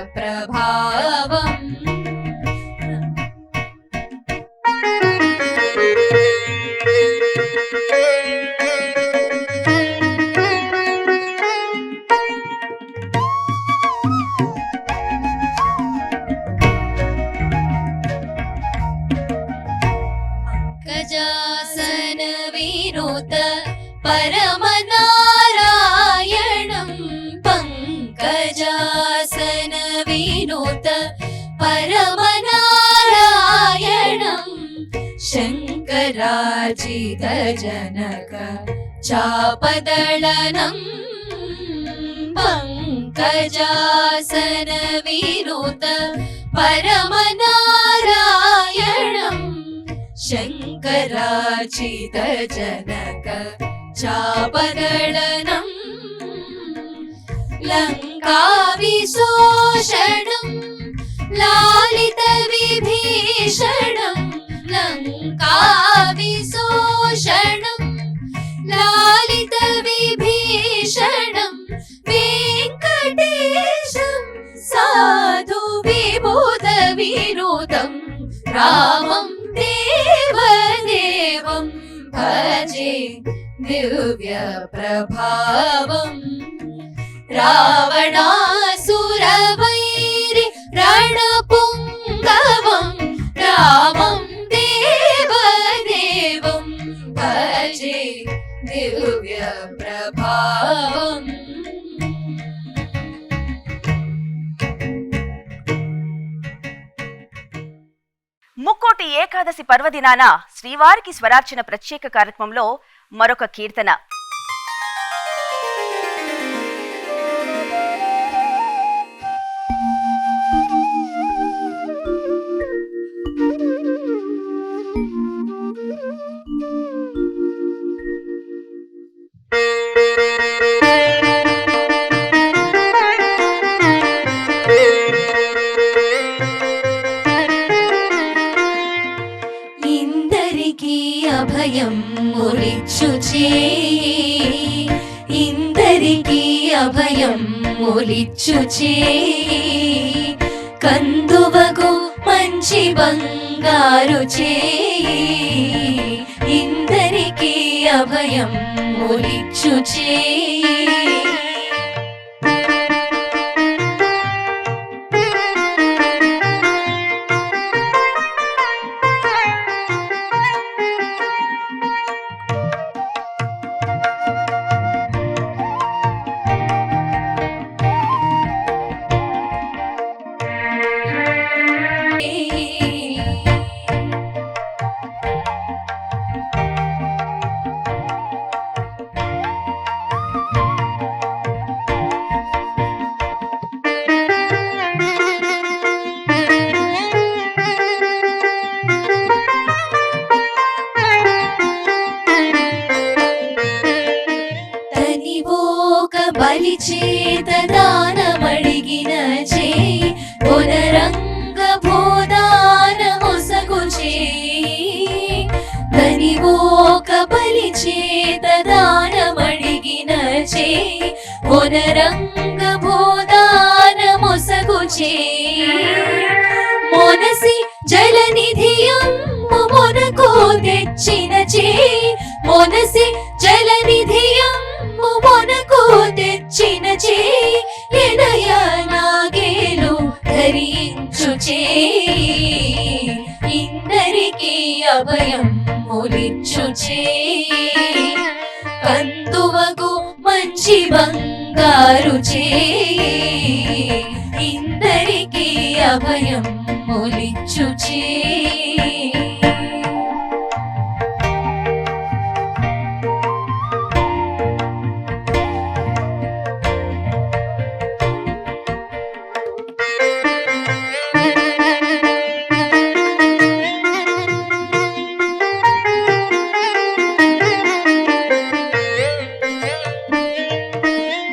गजासन विनुत परमनारायणं पङ्कजासन विनुत परमनारायणं शङ्कराजितजनक चापदलनं पङ्कजासन विनुत परमनारायणं शङ्कराचितजनक चापदलनं लङ्काविशोषणं लालितविभीषणं लङ्काविशोषणं लालितविभीषणं वेङ्कटेशं साधु विभूतविनोदं रामं देवदेवं भजे दिव्यप्रभावम् रावणासुरवैरि रणपुङ्गवं रामं देवदेवं भजे दिव्यप्रभावम् ముక్కోటి ఏకాదశి పర్వదినాన శ్రీవారికి స్వరార్చన ప్రత్యేక కార్యక్రమంలో మరొక కీర్తన. అభయం ఒలిచ్చుచే ఇందరికి అభయం ఒలిచ్చుచే కందువగు మంచి బంగారు చే ఇందరికి అభయం ఒలిచ్చుచే ధనిపోక బలి చేత దానమడిగిన చేయి పునరంగ భోదాన మొసగు చేయి ధనిపోక బలి చేత దానమడిగిన చేయి పునరంగ భోదాన మొసగు చేయి మొనసి జలనిధియమ్ము మొనకు తెచ్చిన చేయి మొనసి జలనిధియమ్ము మొనకు తెచ్చిన చేయి ఎనయ నాగేలు ధరించు చేయి ఇందరికీ అభయం ములిచ్చు చేయి కందువగు మంచి బంగారు చేయి ఇందరికీ అభయం ములిచ్చు చేయి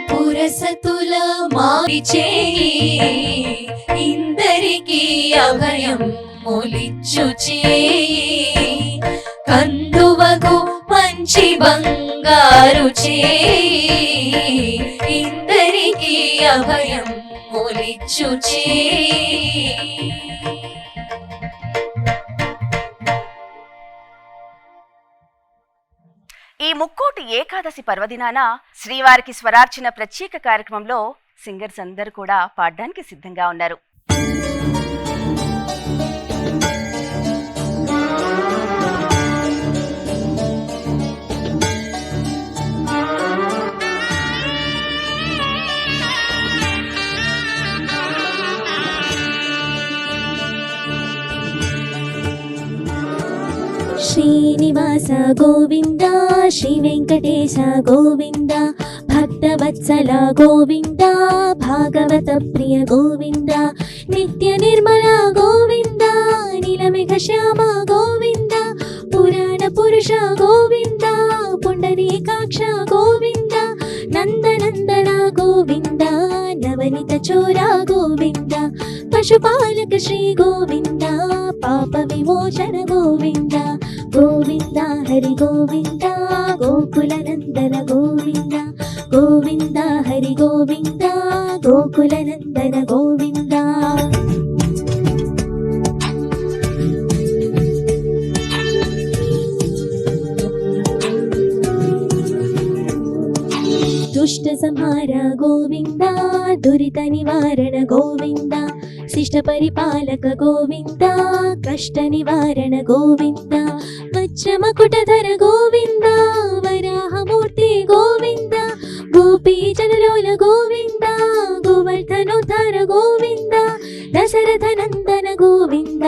పురసతుల మారి చేయి ఇందరికీ అభయం ములిచ్చు చేయి కందువగు మంచి బంగారు చేయి ఇందరికీ అభయం ములిచ్చు చేయి ఈ ముక్కోటి ఏకాదశి పర్వదినాన శ్రీవారికి స్వరార్చన ప్రత్యేక కార్యక్రమంలో సింగర్స్ అందరూ కూడా పాడడానికి సిద్ధంగా ఉన్నారు. శ్రీనివాస గోవింద శ్రీ వెంకటేశ గోవింద భక్తవత్సల గోవింద భాగవత ప్రియ గోవింద నిత్య నిర్మల గోవింద నీలమేఘ శ్యామ గోవింద పురాణ పురుష గోవింద పుండరీకాక్ష గోవింద నందనందన గోవింద నవనిత చోర గోవింద పశుపాలక శ్రీ గోవింద పాప విమోచన గోవింద గోవింద హరి గోవింద గోకుల నందన గోవింద గోవింద హరి గోవింద గోకుల నందన గోవింద దుష్ట సంహార గోవింద దురిత నివారణ గోవింద శిష్ట పరిపాలక గోవింద కష్ట నివారణ గోవింద వజ్రమకుటధర గోవింద వరాహమూర్తి గోవింద గోపీ జనలోల గోవింద గోవర్ధనోద్ధార గోవింద దశరథ నందన గోవింద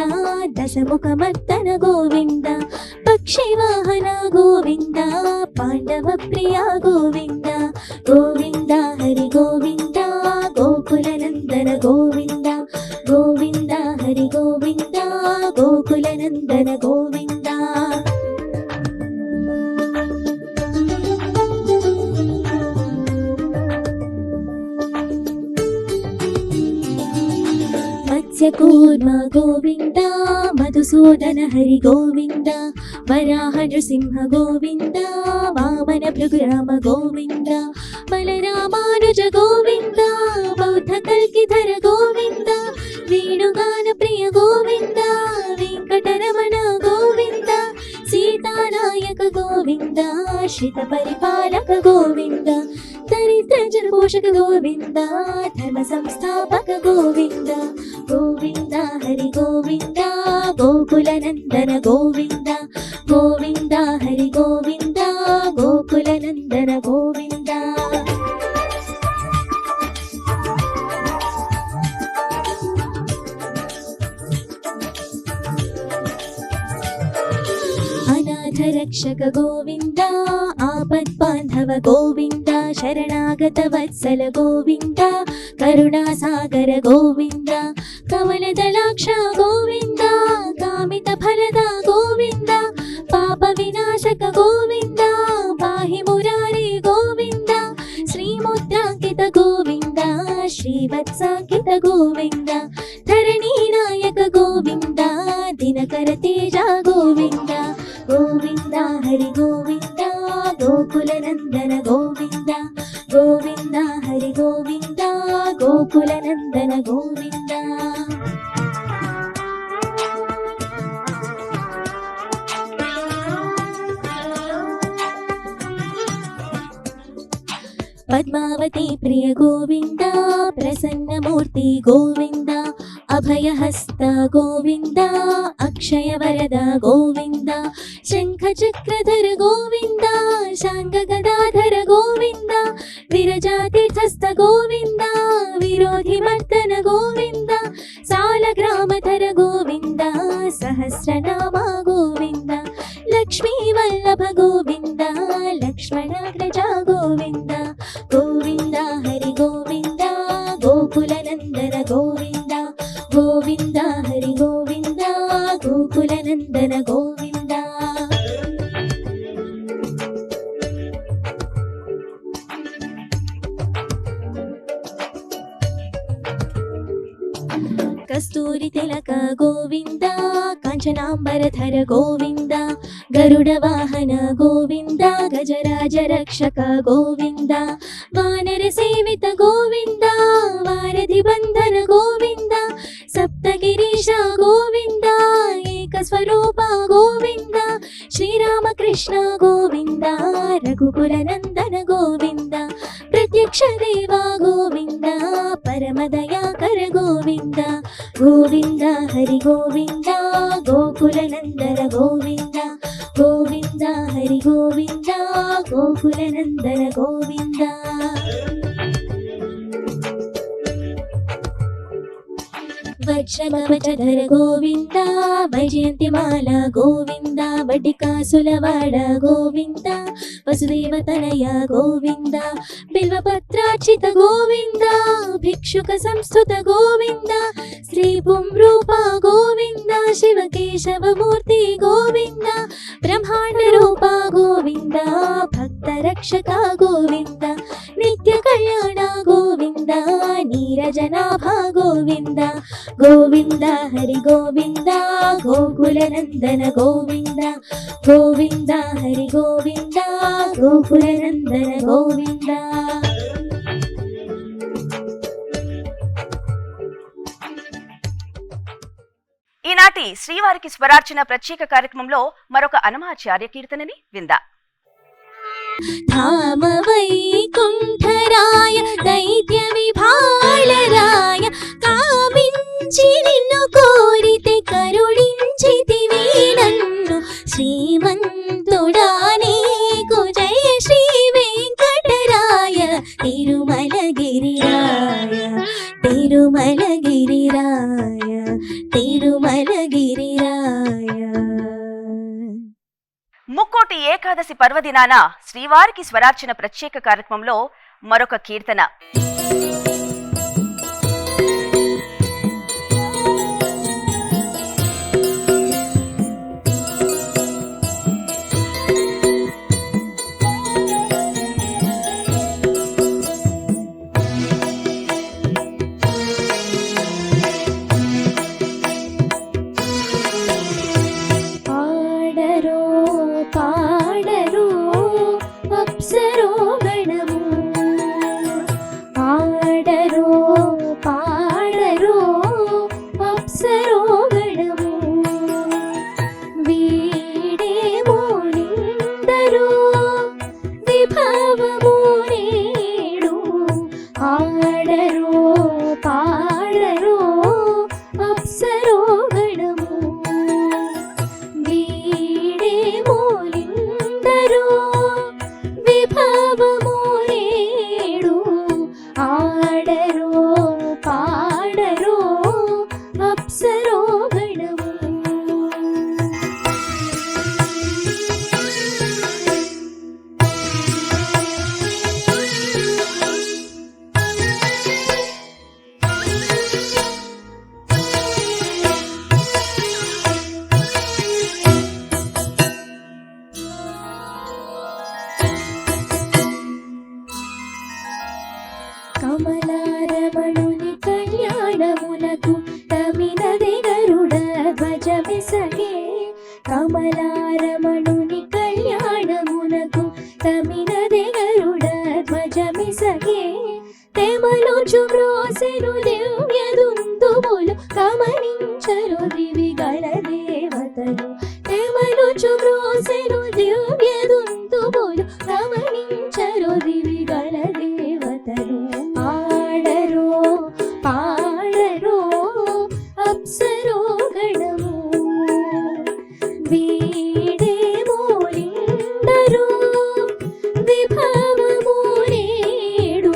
దశముఖమర్దన గోవింద పక్షి వాహన గోవింద పాండవ ప్రియ గోవింద గోవింద హరి గోవింద గోకుల నందన గోవింద గోవింద హరి గోవింద గోకుల నందన గోవింద మత్స్యకూర్మ గోవింద మధుసూదన హరి గోవింద వరాహ నృసింహ గోవింద వామన భృగురామ గోవింద బలరామానుజ గోవింద బౌద్ధ కల్కిధర గోవింద వేణుగాన ప్రియ గోవింద వెంకటరమణ గోవింద సీతానాయక గోవింద శ్రిత పరిపాలక గోవింద దరిద్ర జన పోషక గోవింద ధర్మ సంస్థాపక గోవింద గోవింద హరి గోవింద గోకుల నందన గోవింద గోవింద హరి గోవింద గోకుల నందన గోవింద అనాథ రక్షక గోవింద ఆపద్ బాంధవ గోవింద శరణాగత వత్సల గోవింద కరుణా సాగర గోవింద కమల దళాక్ష గోవింద కామిత ఫలద గోవింద పాప వినాశక గోవింద పాహి మురారి గోవింద ಶ್ರೀವತ್ಸಾಂಕಿತ ಗೋವಿಂದ ಧರಣಿ ನಾಯಕ ಗೋವಿಂದ ದಿನಕರ ತೇಜ ಗೋವಿಂದ ಗೋವಿಂದ ಹರಿ ಗೋವಿಂದ ಗೋಕುಲ ನಂದನ ಗೋವಿಂದ ಗೋವಿಂದ ಹರಿ ಗೋವಿಂದ ಗೋಕುಲ ನಂದನ ಗೋವಿಂದ. ಪದ್ಮಾವತಿ ಪ್ರಿಯ ಗೋವಿಂದ ಪ್ರಸನ್ನ ಮೂರ್ತಿ ಗೋವಿಂದ ಅಭಯಹಸ್ತ ಗೋವಿಂದ ಅಕ್ಷಯ ವರದ ಗೋವಿಂದ ಶಂಖ ಚಕ್ರಧರ ಗೋವಿಂದ ಶಾಂಗ ಗದಾಧರ ಗೋವಿಂದ ವಿರಜಾತೀರ್ಥಸ್ಥ ಗೋವಿಂದ ವಿರೋಧಿ ಮರ್ದನ ಗೋವಿಂದ ಸಾಲ ಗ್ರಾಮಧರ ಗೋವಿಂದ ಸಹಸ್ರನಾಮ ಗೋವಿಂದ ಲಕ್ಷ್ಮೀ ವಲ್ಲಭ ಗೋವಿಂದ ಲಕ್ಷ್ಮಣಾಗ್ರಜ ಗೋವಿಂದ ಗೋವಿಂದ ಹರಿ ಗೋವಿಂದ ಗೋಕುಲ ನಂದನ ಗೋವಿಂದ ಗೋವಿಂದ ಹರಿ ಗೋವಿಂದ ಗೋಕುಲ ನಂದನ ಗೋವಿಂದ. ಕಸ್ತೂರಿ ತಿಲಕ ಗೋವಿಂದ ಕಾಂಚನಾಂಬರಧರ ಗೋವಿಂದ ಗರುಡ ವಾಹನ ಗೋವಿಂದ ಗಜರಾಜ ರಕ್ಷಕ ಗೋವಿಂದ ವಾನರ ಸೇವಿತ ಗೋವಿಂದ ವಾರಧಿ ಬಂಧನ ಗೋವಿಂದ ಸಪ್ತಗಿರೀಶ ಗೋವಿಂದ ಏಕ ಸ್ವರೂಪ ಗೋವಿಂದ ಶ್ರೀರಾಮಕೃಷ್ಣ ಗೋವಿಂದ ರಘುಕುಲ ನಂದನ ಗೋವಿಂದ ಪ್ರತ್ಯಕ್ಷ ದೇವ ಗೋವಿಂದ ಪರಮದಯಾಕರ ಗೋವಿಂದ ಗೋವಿಂದ ಹರಿ ಗೋವಿಂದ ಗೋಕುಲ ನಂದನ ಗೋವಿಂದ ಗೋವಿಂದ ಹರಿ ಗೋವಿಂದ ಗೋಕುಲ ನಂದನ ಗೋವಿಂದ. ವಜ್ರಕವಚಧರ ಗೋವಿಂದ ವೈಜಯಂತಿ ಮಾಲಾ ಗೋವಿಂದ ವಟಿಕಾಸುಲವಾಡ ಗೋವಿಂದ ವಸುದೇವತನಯ ಗೋವಿಂದ ಬಿಲ್ವಪತ್ರಾರ್ಚಿತ ಗೋವಿಂದ ಭಿಕ್ಷುಕ ಸಂಸ್ತುತ ಗೋವಿಂದ ಶ್ರೀ ಪುಂರೂಪ ಗೋವಿಂದ ಶಿವಕೇಶವ ಮೂರ್ತಿ ಗೋವಿಂದ ಬ್ರಹ್ಮಾಂಡ ರೂಪ ಗೋವಿಂದ ಭಕ್ತ ರಕ್ಷಕ ಗೋವಿಂದ ನಿತ್ಯ ಕಲ್ಯಾಣ ಗೋವಿಂದ ನೀರಜನಾಭ ಗೋವಿಂದ ಗೋವಿಂದ ಹರಿ ಗೋವಿಂದ ಗೋಕುಲ ನಂದನ ಗೋವಿಂದ ಗೋವಿಂದ ಹರಿ ಗೋವಿಂದ ಗೋಕುಲ ನಂದನ ಗೋವಿಂದ. ఈనాటి శ్రీవారికి స్వరార్చన ప్రత్యేక కార్యక్రమంలో మరొక అనమాచార్య కీర్తనని విందా. ధామ వైకుంఠరాయ దైత్య విభాళరాయ కామించి నిన్ను కోరితే కరుణించితివి నన్ను శ్రీమంతుడా నీకు జయ శ్రీ వెంకటరాయ తిరుమలగిరిరాయ తిరుమలగిరిరాయ తిరుమలగిరిరాయ. ముక్కోటి ఏకాదశి పర్వదినాన శ్రీవారికి స్వరార్చన ప్రత్యేక కార్యక్రమంలో మరొక కీర్తన. కమలార రమణుని కళ్యాణమునకు తమినది గరుడ ధ్వజమిసగే కమలారమణుని కళ్యాణమునకు తమినది గరుడ ధ్వజమిసగే తెమలుచు బ్రోసెను దివ్య దుందుబులు గమనించరు దివిగళ దేవతలు తెమలుచు బ్రోసెను దివ్య దుందుబులు గమనించరు దివిగళ దేవతలు ఆడరో పాడరో అప్సరో గణము వీడే మోలిండరు విభవము నేడు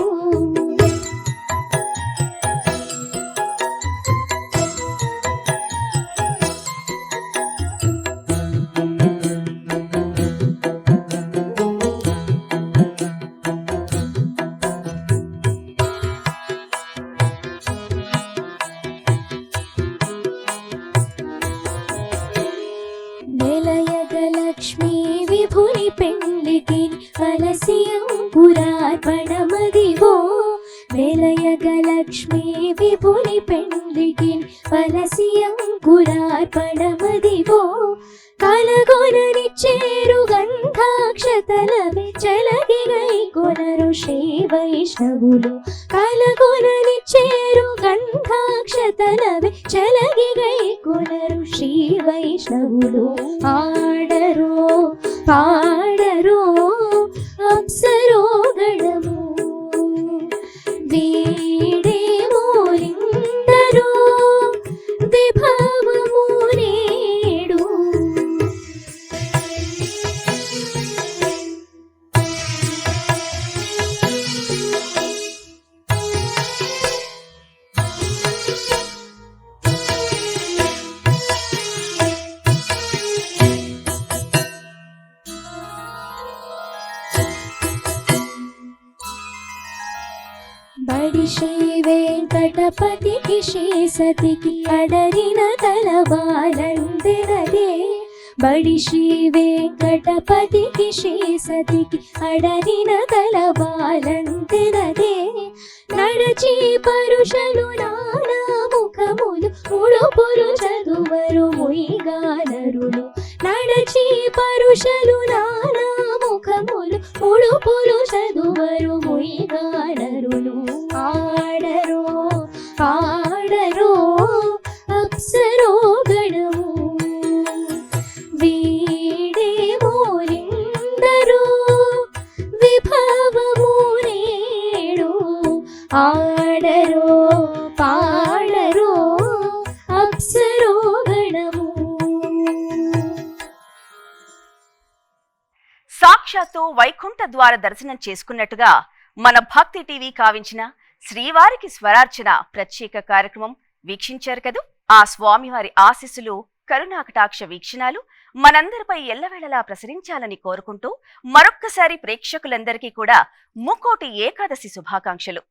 నిలయగలక్ష్మీ విభుని పెండ్లికి అలసి అంకురార్పణమదివో నిలయగలక్ష్మీ విభుని పెండ్లికి అలసి అంకురార్పణమదివో కలగొనని చేరు గంధాక్షతలవి చలగిగై కొనరు శ్రీ వైష్ణవులు కలగొనని చేరు గంధాక్షతలవి చలగిగై కొనరు శ్రీ వైష్ణవులు ఆడరో పాడరో అప్సరో గణము వీడే మోలిందరో విభవము నేడు బడి శ్రీ వెంకటపతికి శ్రీ సతికి అడరిన తలబాలందెనదే బడి శ్రీ వెంకటపతికి శ్రీ సతికి అడరిన తలబాలందెనదే నడచి పరుషలు నానా ముఖములు ఉడుపులు చదువరు ముయిగానరులు నడచి పరుషలు నానా ముఖములు ఉడుపులు చదువరు ముయిగానరులు ఆడరో పాడరో అప్సరో గణము వీడే మోలిందరో విభవము నేడు ఆడరో పాడరో అప్సరో గణము సాక్షాత్తు వైకుంఠ ద్వార దర్శనం చేసుకున్నట్టుగా మన భక్తి టీవీ కావించిన శ్రీవారికి స్వరార్చన ప్రత్యేక కార్యక్రమం వీక్షించారు కదూ. ఆ స్వామివారి ఆశీస్సులు కరుణాకటాక్ష వీక్షణాలు మనందరిపై ఎల్లవేళలా ప్రసరించాలని కోరుకుంటూ మరొక్కసారి ప్రేక్షకులందరికీ కూడా ముక్కోటి ఏకాదశి శుభాకాంక్షలు.